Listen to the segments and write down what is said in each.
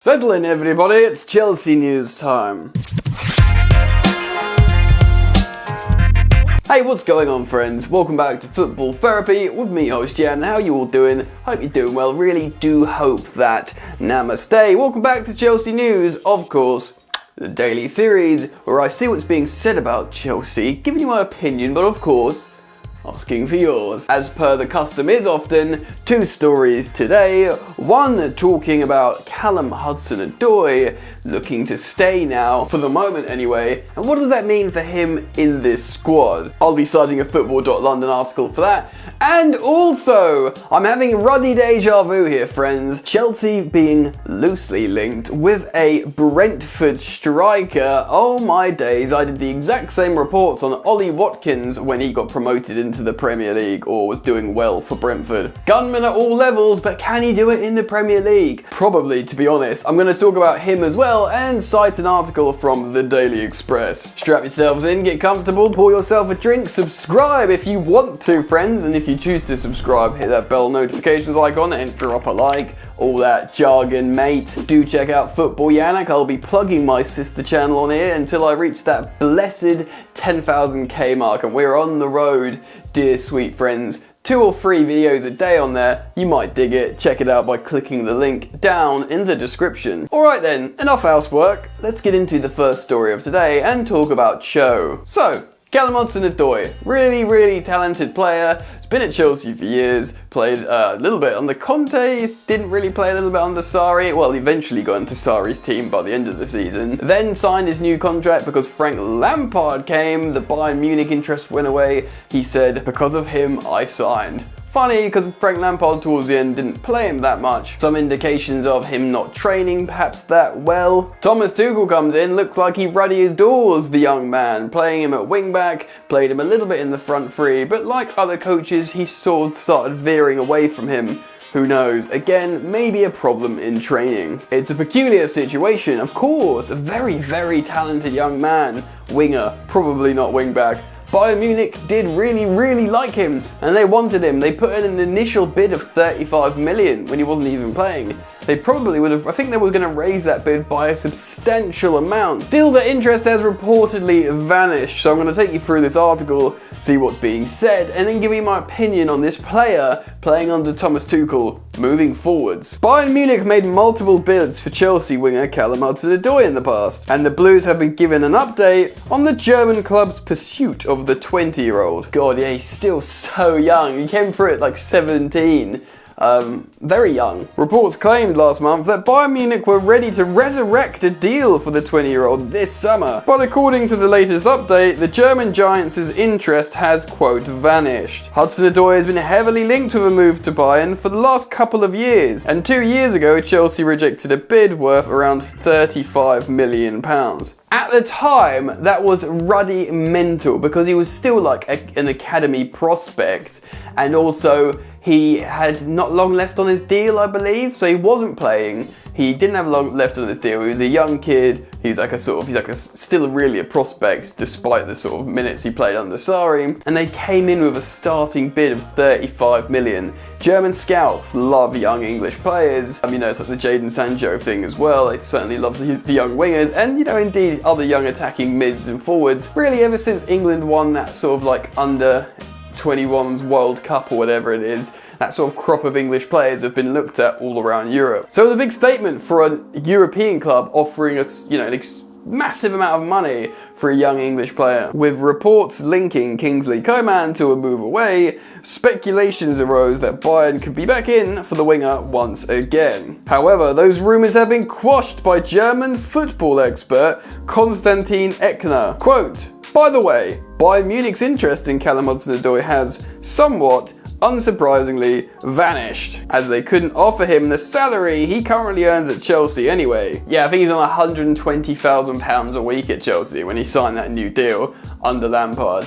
Settle in everybody, it's Chelsea news time. Hey, what's going on friends? Welcome back to Football Therapy with me, host Jan. How you all doing? Hope you're doing well. Really do hope that. Namaste. Welcome back to Chelsea news, of course. The daily series where I see what's being said about Chelsea, giving you my opinion, but of course, asking for yours. As per the custom is often, two stories today. One talking about Callum Hudson-Odoi looking to stay now, for the moment anyway. And what does that mean for him in this squad? I'll be citing a Football.London article for that. And also, I'm having ruddy deja vu here, friends. Chelsea being loosely linked with a Brentford striker. Oh my days, I did the exact same reports on Ollie Watkins when he got promoted into the Premier League or was doing well for Brentford. Gunman at all levels, but can he do it in the Premier League? Probably, to be honest. I'm going to talk about him as well and cite an article from the Daily Express. Strap yourselves in, get comfortable, pour yourself a drink, subscribe if you want to, friends, and if you choose to subscribe, hit that bell notifications icon and drop a like. All that jargon, mate. Do check out Football Yannick. I'll be plugging my sister channel on here until I reach that blessed 10,000k mark, and we're on the road, dear sweet friends. 2 or 3 videos a day on there. You might dig it. Check it out by clicking the link down in the description. Alright then, enough housework. Let's get into the first story of today and talk about Cho. So, Callum Hudson-Odoi, really talented player. He's been at Chelsea for years, played a little bit under Conte, didn't really play a little bit under Sarri. Well, he eventually got into Sarri's team by the end of the season. Then signed his new contract because Frank Lampard came, the Bayern Munich interest went away. He said, because of him, I signed. Funny, because Frank Lampard towards the end didn't play him that much. Some indications of him not training perhaps that well. Thomas Tuchel comes in, looks like he ruddy adores the young man, playing him at wing back, played him a little bit in the front three, but like other coaches, he sort of started veering away from him. Who knows? Again, maybe a problem in training. It's a peculiar situation, of course. A very talented young man. Winger, probably not wing back. Bayern Munich did really like him, and they wanted him. They put in an initial bid of 35 million when he wasn't even playing. They probably would have, I think they were going to raise that bid by a substantial amount. Still, the interest has reportedly vanished, so I'm going to take you through this article, see what's being said, and then give you my opinion on this player playing under Thomas Tuchel moving forwards. Bayern Munich made multiple bids for Chelsea winger Callum Hudson-Odoi in the past, and the Blues have been given an update on the German club's pursuit of the 20-year-old. God, yeah, he's still so young. He came through at like 17. Very young. Reports claimed last month that Bayern Munich were ready to resurrect a deal for the 20-year-old this summer. But according to the latest update, the German Giants' interest has, quote, vanished. Hudson-Odoi has been heavily linked with a move to Bayern for the last couple of years, and 2 years ago Chelsea rejected a bid worth around £35 million. At the time, that was ruddy mental because he was still like an academy prospect, and also he had not long left on his deal, I believe, so he wasn't playing. He didn't have long left on his deal. He was a young kid. He's still really a prospect despite the sort of minutes he played under Sarri. And they came in with a starting bid of 35 million. German scouts love young English players. You know, it's like the Jadon Sancho thing as well. They certainly love the young wingers and, you know, indeed other young attacking mids and forwards. Really, ever since England won that sort of like under 21's World Cup or whatever it is, that sort of crop of English players have been looked at all around Europe. So it was a big statement for a European club offering us, you know, an massive amount of money for a young English player. With reports linking Kingsley Coman to a move away, speculations arose that Bayern could be back in for the winger once again. However, those rumours have been quashed by German football expert Konstantin Eckner. Quote, by the way, Bayern Munich's interest in Callum Hudson-Odoi has somewhat unsurprisingly vanished, as they couldn't offer him the salary he currently earns at Chelsea anyway. Yeah, I think he's on £120,000 a week at Chelsea when he signed that new deal under Lampard.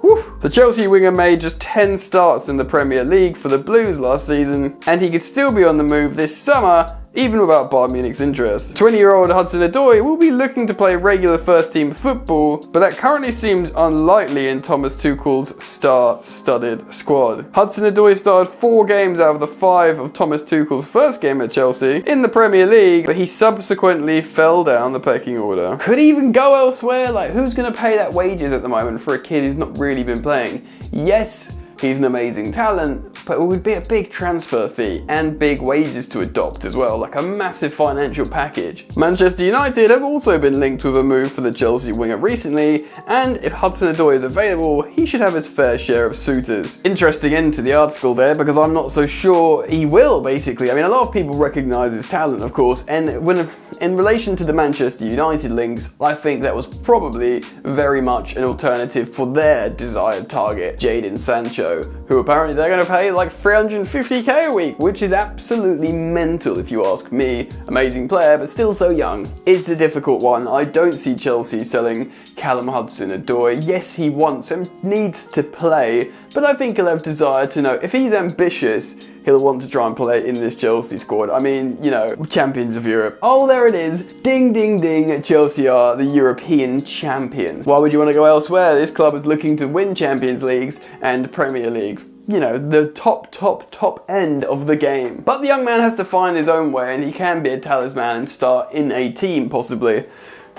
Whew. The Chelsea winger made just 10 starts in the Premier League for the Blues last season, and he could still be on the move this summer even without Bayern Munich's interest. 20-year-old Hudson-Odoi will be looking to play regular first-team football, but that currently seems unlikely in Thomas Tuchel's star-studded squad. Hudson-Odoi started 4 games out of the 5 of Thomas Tuchel's first game at Chelsea in the Premier League, but he subsequently fell down the pecking order. Could he even go elsewhere? Like, who's going to pay that wages at the moment for a kid who's not really been playing? Yes, he's an amazing talent, but it would be a big transfer fee and big wages to adopt as well, like a massive financial package. Manchester United have also been linked with a move for the Chelsea winger recently, and if Hudson-Odoi is available, he should have his fair share of suitors. Interesting end to the article there, because I'm not so sure he will, basically. I mean, a lot of people recognise his talent, of course, and in relation to the Manchester United links, I think that was probably very much an alternative for their desired target, Jadon Sancho, who apparently they're going to pay like 350k a week, which is absolutely mental if you ask me. Amazing player, but still so young. It's a difficult one. I don't see Chelsea selling Callum Hudson-Odoi. Yes, he wants and needs to play, but I think he'll have desire to know. If he's ambitious, he'll want to try and play in this Chelsea squad. I mean, you know, champions of Europe. Oh, there it is. Ding, ding, ding. Chelsea are the European champions. Why would you want to go elsewhere? This club is looking to win Champions Leagues and Premier Leagues. You know, the top end of the game. But the young man has to find his own way, and he can be a talisman and start in a team, possibly.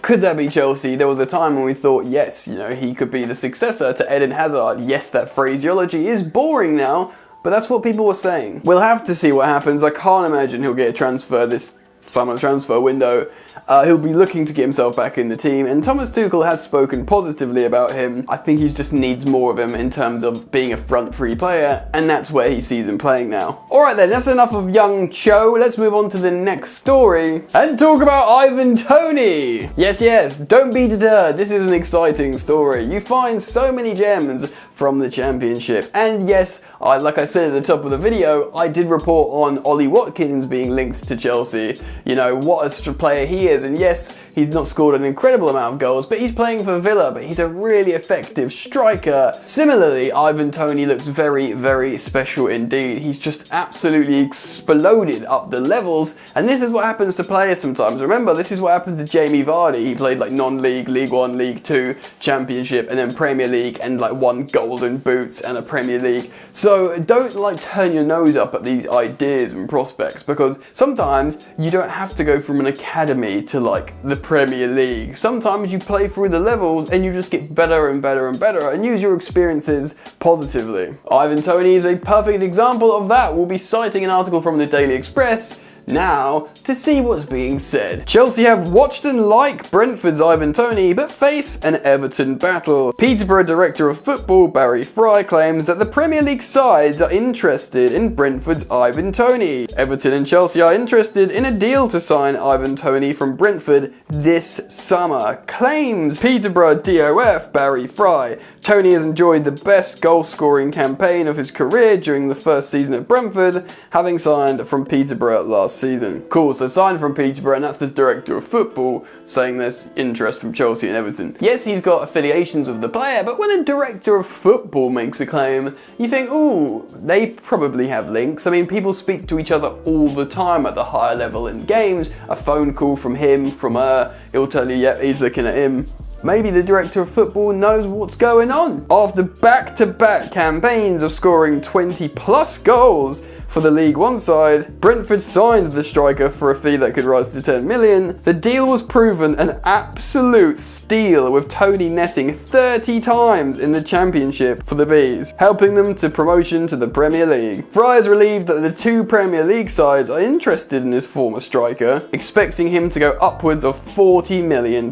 Could that be Chelsea? There was a time when we thought, yes, you know, he could be the successor to Eden Hazard. Yes, that phraseology is boring now, but that's what people were saying. We'll have to see what happens. I can't imagine he'll get a transfer this summer transfer window. He'll be looking to get himself back in the team, and Thomas Tuchel has spoken positively about him. I think he just needs more of him in terms of being a front-free player, and that's where he sees him playing now. Alright then, that's enough of young Cho. Let's move on to the next story and talk about Ivan Toney. Yes, don't be deterred. This is an exciting story. You find so many gems from the Championship. And yes, like I said at the top of the video, I did report on Ollie Watkins being linked to Chelsea. You know, what a player he is. And yes, he's not scored an incredible amount of goals, but he's playing for Villa, but he's a really effective striker. Similarly, Ivan Toney looks very, very special indeed. He's just absolutely exploded up the levels, and this is what happens to players sometimes. Remember, this is what happened to Jamie Vardy. He played like non-league, League 1, League 2, Championship, and then Premier League, and like won Golden Boots and a Premier League. So don't like turn your nose up at these ideas and prospects, because sometimes you don't have to go from an academy to like the Premier League. Sometimes you play through the levels and you just get better and better and better and use your experiences positively. Ivan Toney is a perfect example of that. We'll be citing an article from the Daily Express now to see what's being said. Chelsea have watched and like Brentford's Ivan Toney, but face an Everton battle. Peterborough Director of Football Barry Fry claims that the Premier League sides are interested in Brentford's Ivan Toney. Everton and Chelsea are interested in a deal to sign Ivan Toney from Brentford this summer, claims Peterborough DOF Barry Fry. Toney has enjoyed the best goal-scoring campaign of his career during the first season at Brentford, having signed from Peterborough last season. Cool, so signed from Peterborough, and that's the Director of Football saying there's interest from Chelsea and Everton. Yes, he's got affiliations with the player, but when a Director of Football makes a claim, you think, ooh, they probably have links. I mean, people speak to each other all the time at the higher level in games. A phone call from him, from her, it'll tell you, yeah, he's looking at him. Maybe the Director of Football knows what's going on. After back-to-back campaigns of scoring 20 plus goals for the League One side, Brentford signed the striker for a fee that could rise to 10 million. The deal was proven an absolute steal, with Toney netting 30 times in the Championship for the Bees, helping them to promotion to the Premier League. Fry is relieved that the two Premier League sides are interested in this former striker, expecting him to go upwards of £40 million.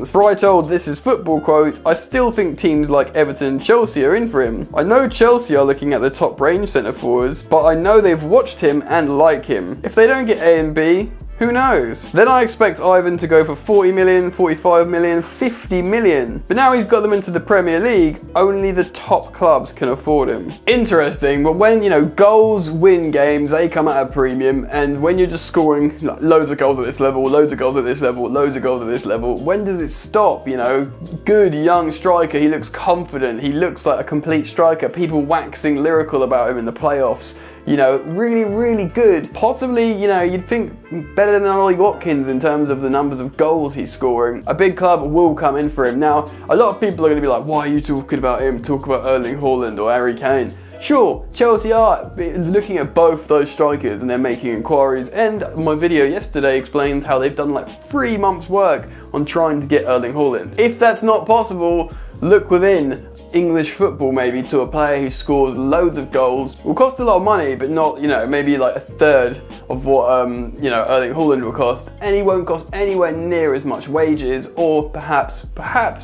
Fry told This Is Football, quote, "I still think teams like Everton and Chelsea are in for him. I know Chelsea are looking at the top range centre forwards, but I know they've watched him and like him. If they don't get A and B, who knows? Then I expect Ivan to go for 40 million, 45 million, 50 million. But now he's got them into the Premier League, only the top clubs can afford him." Interesting, but when, you know, goals win games, they come at a premium, and when you're just scoring like, loads of goals at this level, loads of goals at this level, loads of goals at this level, when does it stop, you know? Good young striker, he looks confident, he looks like a complete striker, people waxing lyrical about him in the playoffs. You know, really, really good. Possibly, you know, you'd think better than Ollie Watkins in terms of the numbers of goals he's scoring. A big club will come in for him. Now, a lot of people are going to be like, why are you talking about him? Talk about Erling Haaland or Harry Kane. Sure, Chelsea are looking at both those strikers and they're making inquiries, and my video yesterday explains how they've done like 3 months work on trying to get Erling Haaland. If that's not possible, look within English football maybe to a player who scores loads of goals, will cost a lot of money, but not, you know, maybe like a third of what, you know, Erling Haaland will cost, and he won't cost anywhere near as much wages, or perhaps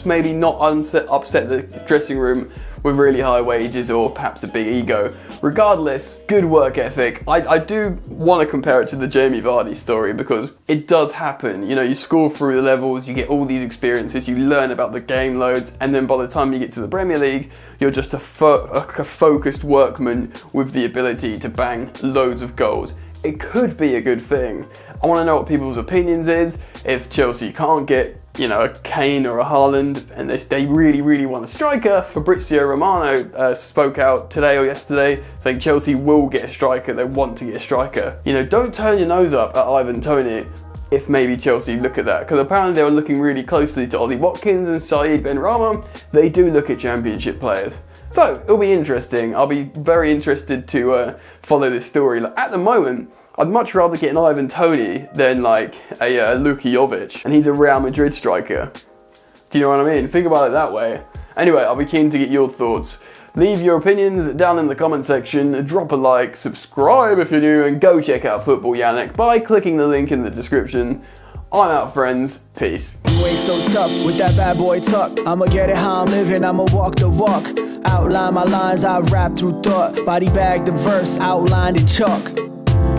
maybe not upset the dressing room with really high wages or perhaps a big ego. Regardless, good work ethic. I do want to compare it to the Jamie Vardy story because it does happen. You know, you score through the levels, you get all these experiences, you learn about the game loads, and then by the time you get to the Premier League, you're just a focused workman with the ability to bang loads of goals. It could be a good thing. I want to know what people's opinions is. If Chelsea can't get, you know, a Kane or a Haaland, and they really, really want a striker, Fabrizio Romano spoke out today or yesterday saying Chelsea will get a striker, they want to get a striker. You know, don't turn your nose up at Ivan Toney if maybe Chelsea look at that, because apparently they were looking really closely to Ollie Watkins and Saeed Benrahma. They do look at championship players. So, it'll be interesting. I'll be very interested to follow this story. Like, at the moment, I'd much rather get an Ivan Toney than like a Luka Jovic, and he's a Real Madrid striker. Do you know what I mean? Think about it that way. Anyway, I'll be keen to get your thoughts. Leave your opinions down in the comment section, drop a like, subscribe if you're new, and go check out Football Yannick by clicking the link in the description. I'm out, friends. Peace. You ain't so tough with that bad boy tuck. I'ma get it how I'm living, I'ma walk the walk. Outline my lines, I rap through thought. Body bag the verse, outlined in chalk.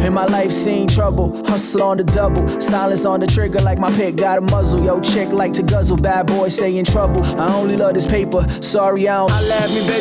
In my life seen trouble, hustle on the double, silence on the trigger like my pick got a muzzle. Yo, chick like to guzzle, bad boy stay in trouble. I only love this paper, sorry I don't. I laugh me, baby.